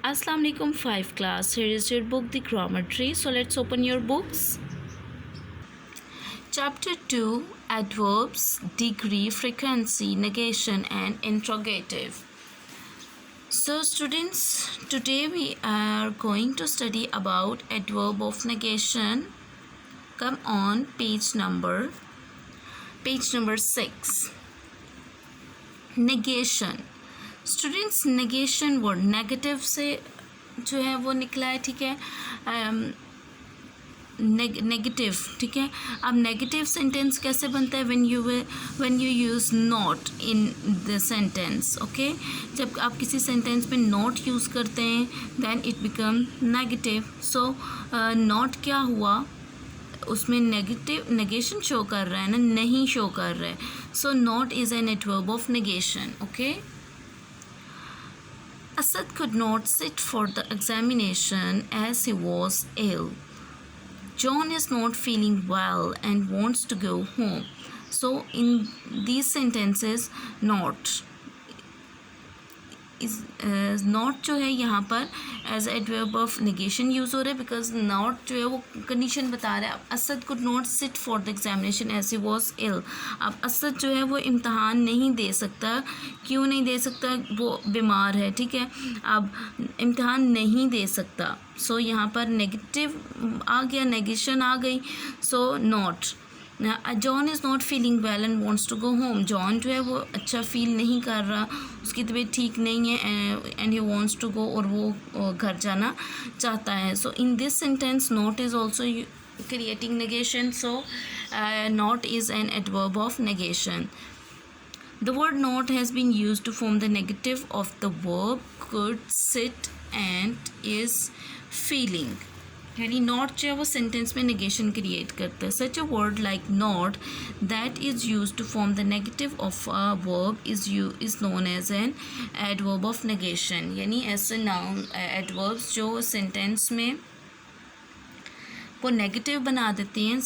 Assalamu alaikum 5 class. Here is your book The Grammar Tree. So let's open your books. Chapter 2 Adverbs, Degree, Frequency, Negation and Interrogative. So students, today we are going to study about adverb of negation. Come on page number 6. Negation. Students negation word negative से जो है वो निकला है, ठीक है, negative, ठीक है. अब नेगेटिव सेंटेंस कैसे बनता है? When you use not in the sentence. Okay, जब आप किसी सेंटेंस में नॉट यूज़ करते हैं then it become negative. So not क्या हुआ, उसमें नेगेटिव नेगेशन शो कर रहा है ना, नहीं शो कर रहा है. सो not is an adverb of negation. Okay. Asad could not sit for the examination as he was ill. John is not feeling well and wants to go home. So in these sentences, not is not जो है यहाँ पर as adverb of negation use हो रहा है, because not जो है वो कंडीशन बता रहा है. Asad could not sit for the examination as he was ill. अब असद जो है वो इम्तहान नहीं दे सकता. क्यों नहीं दे सकता? वो बीमार है, ठीक है. अब इम्तहान नहीं दे सकता. सो यहाँ पर नेगेटिव आ गया, नेगेशन आ गई. So not. John is not feeling well and wants to go home. John जो है वो अच्छा फील नहीं कर रहा, उसकी तबीयत ठीक नहीं है and he wants to go, और वो घर जाना चाहता है. So in this sentence not is also creating negation. So not is an adverb of negation. The word not has been used to form the negative of the verb could, sit and is feeling. यानी not जो है वो sentence में negation create करता है. Such a word like not that is use to form the negative of a verb is known as an adverb of negation. यानी ऐसे noun adverbs जो सेंटेंस में को नेगेटिव बना देते हैं,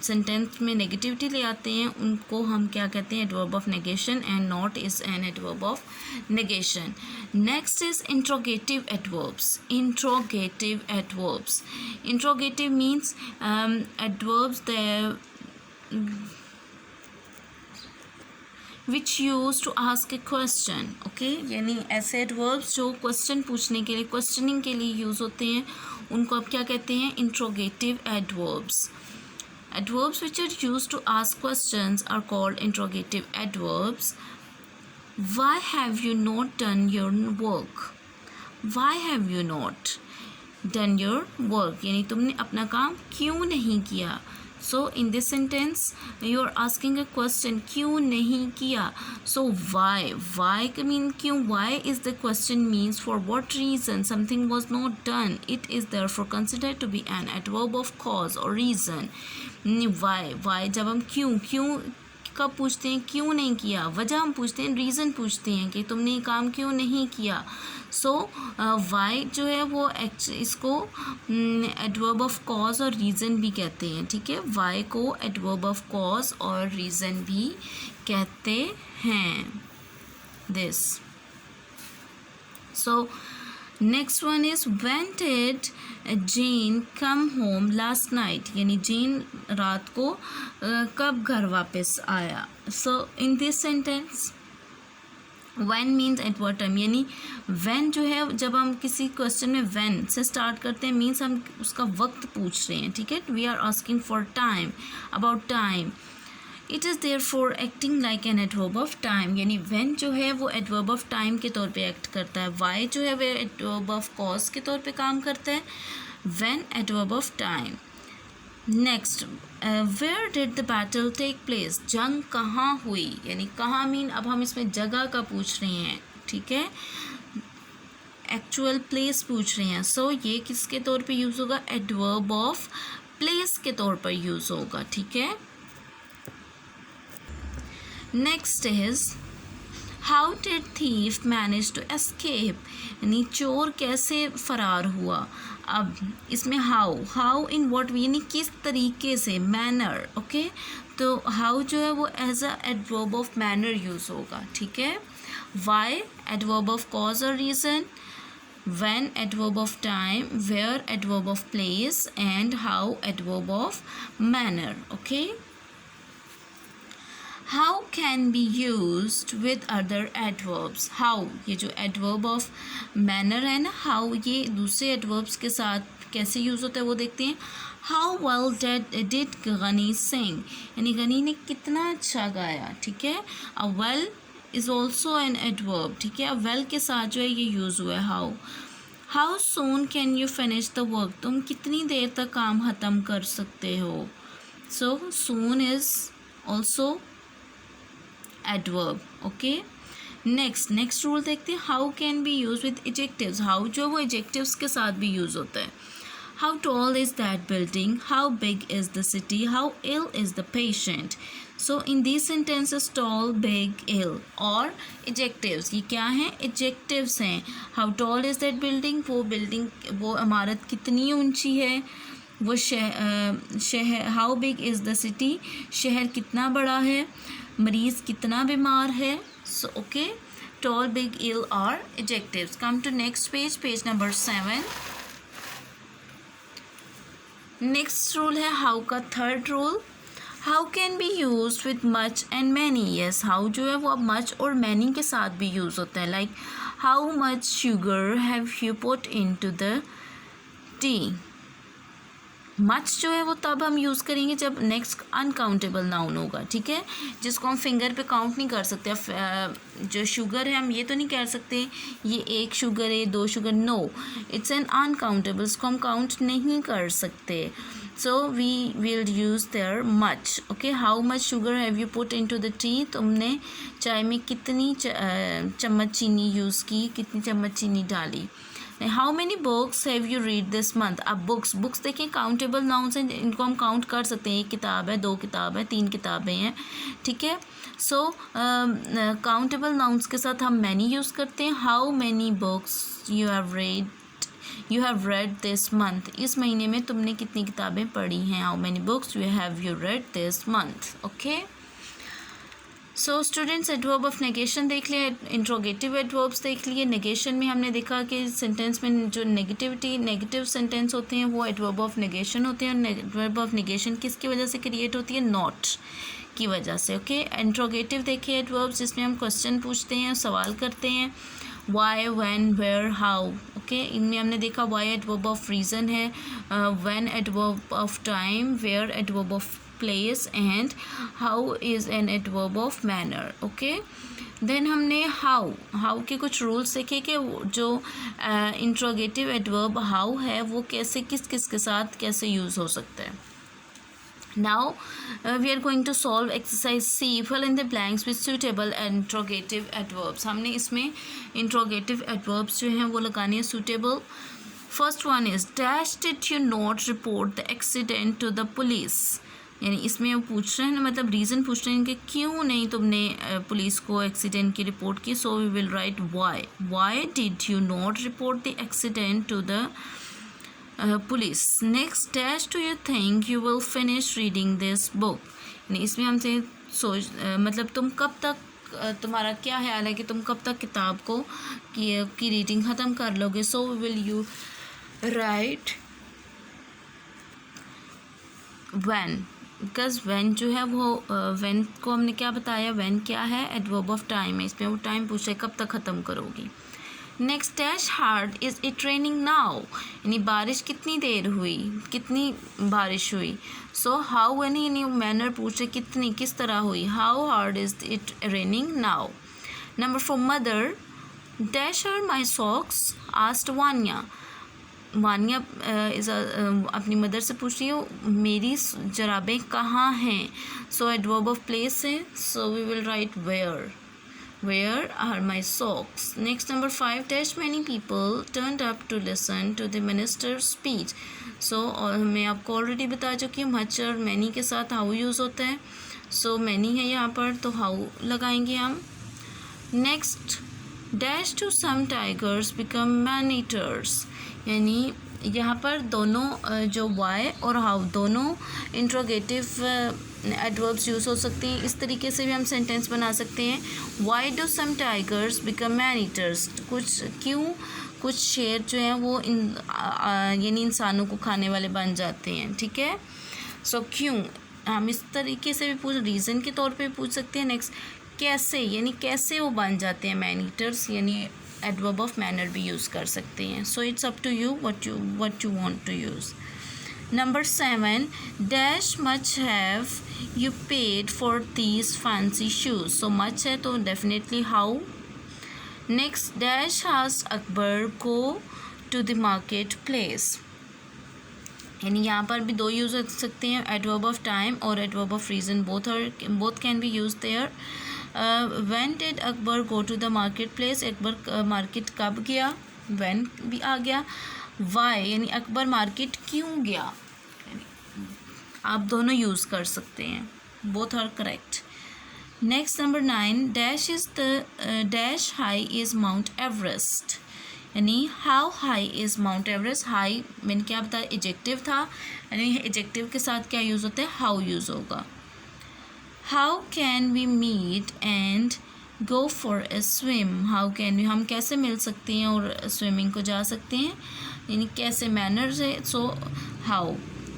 सेंटेंस में नेगेटिविटी ले आते हैं, उनको हम क्या कहते हैं? Adverb of negation. And not is an adverb of negation. Next is interrogative adverbs. Interrogative adverbs. Interrogative means adverbs which use to ask a question. Okay, यानी ऐसे एडवर्ब्स जो क्वेश्चन पूछने के लिए, क्वेश्चनिंग के लिए यूज़ होते हैं, उनको आप क्या कहते हैं? Interrogative adverbs. Adverbs which are used to ask questions are called interrogative adverbs. Why have you not done your work? Why have you not done your work? यानी तुमने अपना काम क्यों नहीं किया? So in this sentence you are asking a question, क्यों नहीं किया? So why का mean क्यों? Why is the question means for what reason something was not done. It is therefore considered to be an adverb of cause or reason. Why जब हम क्यों कब पूछते हैं? क्यों नहीं किया. वजह हम पूछते हैं, रीज़न पूछते हैं कि तुमने ये काम क्यों नहीं किया. सो वाई जो है वो इसको एडवर्ब ऑफ कॉज और रीज़न भी कहते हैं, ठीक है. वाई को एडवर्ब ऑफ कॉज और रीज़न भी कहते हैं. This. So next one is when did Jane come home last night. यानी जेन रात को कब घर वापस आया. So in this sentence when means at what time. यानी व्हेन जो है, जब हम किसी क्वेश्चन में व्हेन से स्टार्ट करते हैं, मीन्स हम उसका वक्त पूछ रहे हैं, ठीक है. We are asking for time, about time. It is therefore acting like an adverb of time. यानी व्हेन जो है वो एडवर्ब ऑफ टाइम के तौर पे एक्ट करता है. वाई जो है वो एडवर्ब ऑफ कॉज के तौर पे काम करता है. When adverb of time. Next, where did the battle take place. जंग कहाँ हुई. यानी कहाँ मीन, अब हम इसमें जगह का पूछ रहे हैं, ठीक है, एक्चुअल प्लेस पूछ रहे हैं. सो ये किसके तौर पे यूज़ होगा? एडवर्ब ऑफ प्लेस के तौर पर यूज़ होगा, ठीक है. Next is how did thief manage to escape. यानी चोर कैसे फ़रार हुआ. अब इसमें हाउ इन व्हाट वे, यानी किस तरीके से, मैनर. ओके, तो हाउ जो है वो as a adverb of manner use होगा, ठीक है. वाई एडवर्ब ऑफ कॉज और reason. when adverb of time, where adverb of place, and how adverb of manner. Okay, how can be used with other adverbs. how, ये जो adverb of manner है ना, how ये दूसरे adverbs के साथ कैसे यूज़ होता है वो देखते हैं. How well did Ghani sing, यानी गनी ने कितना अच्छा गाया. ठीक है, a well is also an adverb. ठीक है, a well के साथ जो है ये यूज़ हुआ है how soon can you finish the work, तुम कितनी देर तक काम ख़त्म कर सकते हो. so soon is also adverb. okay, next rule देखते हैं. how can be used with adjectives. how जो वो adjectives के साथ भी यूज़ होता है. how tall is that building, how big is the city, how ill is the patient. so in these sentences tall, big, ill और adjectives ये क्या हैं, adjectives हैं. how tall is that building, वो इमारत कितनी ऊंची है. वो शहर how big is the city, शहर कितना बड़ा है. मरीज़ कितना बीमार है. so okay, tall, big, ill are adjectives. come to next page number 7. Next rule है हाउ का third rule. How can be use with much and many. Yes, how जो है वो अब मच और मैनी के साथ भी यूज़ होता है. Like how much sugar have you put into the tea. Much जो है वो तब हम यूज़ करेंगे जब नेक्स्ट अनकाउंटेबल नाउन होगा. ठीक है, जिसको हम फिंगर पे काउंट नहीं कर सकते. जो शुगर है हम ये तो नहीं कह सकते ये एक शुगर है, दो sugar. No, it's an uncountable, इसको हम काउंट नहीं कर सकते. So we will use there much. Okay, how much sugar have you put into the tea, तुमने चाय में कितनी चम्मच चीनी यूज़ की, कितनी चम्मच चीनी डाली. How many books have you read this month. अब बुक्स देखिए काउंटेबल नाउन्स हैं, इनको हम काउंट कर सकते हैं. एक किताब है, दो किताब है, तीन किताबें हैं. ठीक है, सो काउंटेबल नाउन्स के साथ हम मैनी यूज़ करते हैं. How many books you have read this month, इस महीने में तुमने कितनी किताबें पढ़ी हैं. How many books you have read this month. Okay, so students adverb of negation देख लिए, इंट्रोगेटिव एडवर्ब्स देख लिए. नेगेशन में हमने देखा कि सेंटेंस में जो नेगेटिव सेंटेंस होते हैं वो एडवर्ब ऑफ नेगेशन होते हैं. और एडवर्ब ऑफ नेगेशन किसकी वजह से क्रिएट होती है, नॉट की वजह से. ओके, इंट्रोगेटिव देखिए एडवर्ब्स जिसमें हम क्वेश्चन पूछते हैं, सवाल करते हैं. Why, when, where, how. Okay, इनमें हमने देखा वाई एडवर्ब ऑफ रीज़न है, when adverb of time, where adverb of place and how is an adverb of manner. okay, then हमने how के कुछ रूल्स देखे कि जो इंट्रोगेटिव एडवर्ब how है वो कैसे किस के साथ कैसे यूज़ हो सकता है. now we are going to solve exercise C. fill in the blanks with suitable interrogative adverbs. हमने इसमें interrogative adverbs जो हैं वो लगाने हैं suitable. first one is dash did you not report the accident to the police. यानी इसमें वो पूछ रहे हैं ना, मतलब रीज़न पूछ रहे हैं कि क्यों नहीं तुमने पुलिस को एक्सीडेंट की रिपोर्ट की. So we will write why did you not report the accident to the police. Next, dash do you think you will finish reading this book. यानी इसमें हमसे मतलब तुम कब तक तुम्हारा क्या ख्याल है कि तुम कब तक किताब को की रीडिंग ख़त्म कर लोगे. So we will you write when, because when जो है वो व्हेन को हमने क्या बताया, व्हेन क्या है, एडवर्ब ऑफ टाइम है. इसमें वो टाइम पूछ रहे कब तक ख़त्म करोगी. Next, dash hard is it raining now. यानी बारिश कितनी देर हुई, कितनी बारिश हुई. सो हाउ यानी मैनर पूछ रहे कितनी, किस तरह हुई. How hard is it raining now. Number 4, mother dash are my socks asked Vanya. Vanya अपनी मदर से पूछ रही हो मेरी जराबें कहाँ हैं. सो एडवर्ब ऑफ प्लेस है. So we will write where are my socks. Next, number 5, dash many people turned up to listen to the minister speech. सो मैं आपको ऑलरेडी बता चुकी हूँ मच और मैनी के साथ हाउ यूज़ होता है. सो मैनी है यहाँ पर तो हाउ लगाएंगे हम. Next, dash do some tigers become man eaters. यानी यहाँ पर दोनों जो वाई और हाउ दोनों इंट्रोगेटिव एडवर्ब्स यूज़ हो सकते हैं। इस तरीके से भी हम सेंटेंस बना सकते हैं, why do some tigers become man eaters, कुछ शेर जो हैं वो यानी इंसानों को खाने वाले बन जाते हैं। ठीक है, सो क्यों हम इस तरीके से भी रीज़न के तौर पे पूछ सकते हैं। नेक्स्ट, कैसे, यानी कैसे वो बन जाते हैं मैन ईटर्स, यानी एडवर्ब ऑफ मैनर भी यूज़ कर सकते हैं। So it's up to you what you want to use. Number 7, dash much have you paid for these fancy shoes. So much है तो definitely how. Next, dash hast Akbar go to the market place, यानी यहाँ पर भी दो use हो सकते हैं, एडवर्ब ऑफ टाइम और adverb of reason, both can B use there. When did Akbar go to the market place, Akbar market कब गया, व्हेन भी आ गया। वाई, यानी अकबर मार्केट क्यों गया, आप दोनों यूज़ कर सकते हैं, both are correct. Next number 9, dash is the dash high is Mount Everest, यानी how high is Mount Everest. High मैंने क्या बताया, एडजेक्टिव था, यानी एडजेक्टिव के साथ क्या यूज़ होता है, हाउ यूज़ होगा। How can we meet and go for a swim, how can we, हम कैसे मिल सकते हैं और स्विमिंग को जा सकते हैं, यानी कैसे मैनर्स है, so how.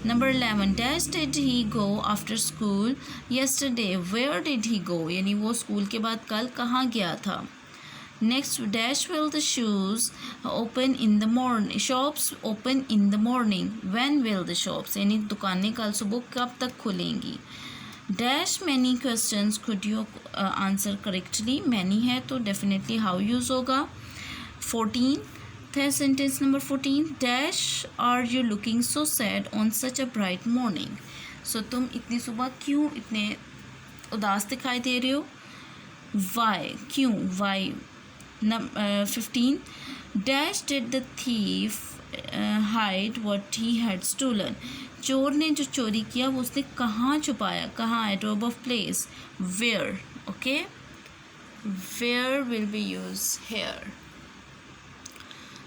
Number 11, dash did he go after school yesterday, where did he go, यानी वो स्कूल के बाद कल कहाँ गया था। Next, dash will the shoes open in the morning, shops open in the morning, when will the shops, यानी दुकानें कल सुबह कब तक खुलेंगी। Dash many questions could you answer correctly, many है तो डेफिनेटली हाउ यूज़ होगा। 14 थे sentence number 14, dash are you looking so sad on such a bright morning, so तुम इतनी सुबह क्यों इतने उदास दिखाई दे रहे हो। वाई, क्यों, why. 15, dash did the thief hide what he had stolen, चोर ने जो चोरी किया वो उसने कहाँ छुपाया, कहाँ, adverb of place, where. Okay, where will be use here.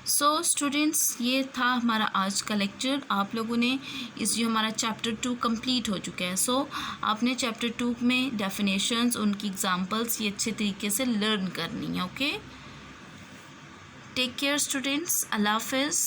So students, ये था हमारा आज का लेक्चर। आप लोगों ने इस जो हमारा चैप्टर 2 कंप्लीट हो चुका है। सो आपने चैप्टर 2 में डेफिनेशंस, उनकी एग्जांपल्स ये अच्छे तरीके से लर्न करनी है। ओके, टेक केयर स्टूडेंट्स, अल्लाह हाफिज़।